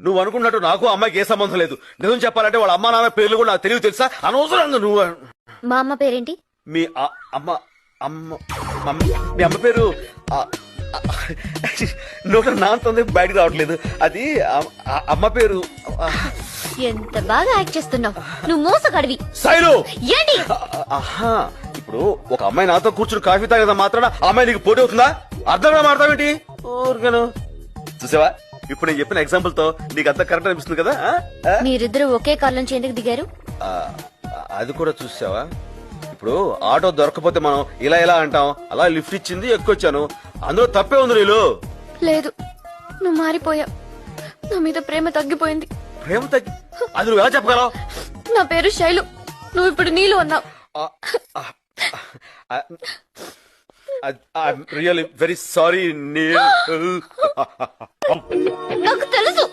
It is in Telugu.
నువ్వు అనుకున్నట్టు నాకు అమ్మాయికి ఏ సంబంధం లేదు. నిజం చెప్పాలంటే వాళ్ళ అమ్మా నాన్న పేర్లు కూడా నాకు తెలివి తెలుసా? అనవసరంగా నువ్వు. మా అమ్మ పేరేంటి? మీ అమ్మ అమ్మ మీ అమ్మ పేరు నోట నాంతుంది బయటకు రావట్లేదు. అది అమ్మ పేరు. ఎంత బాగా యాక్ట్ చేస్తున్నావు నువ్వు, మోసగాడివి. శైలు ఏంటి? ఇప్పుడు ఒక అమ్మాయి నాతో కూర్చుని కాఫీ తాగేదా మాత్రాన ఆ అమ్మాయి నీకు పోటీ అవుతుందా? అర్థంగా మాడతావేంటి? ఊరికను చూసావా, ఇప్పుడు నేను చెప్పిన ఎగ్జాంపుల్ తో నీకు అంత కరెక్ట్ అనిపిస్తుంది కదా? మీరిద్దరు ఒకే కార్ నుంచి ఎందుకు దిగారు? అది కూడా చూసావా, ఇప్పుడు ఆటో దొరకపోతే మనం ఇలా ఇలా అంటాం, అలా లిఫ్ట్ ఇచ్చింది ఎక్కువచ్చాను, అందులో తప్పే ఉంది. నీళ్ళు లేదు, నువ్వు మారిపోయావు. నా మీద ప్రేమ తగ్గిపోయింది. ప్రేమ తగ్గి అది నువ్వు ఎలా చెప్పగలవు? నా పేరు శైలు, నువ్వు ఇప్పుడు నీళ్ళు అన్నావు. Really very sorry. నాకు తెలుసు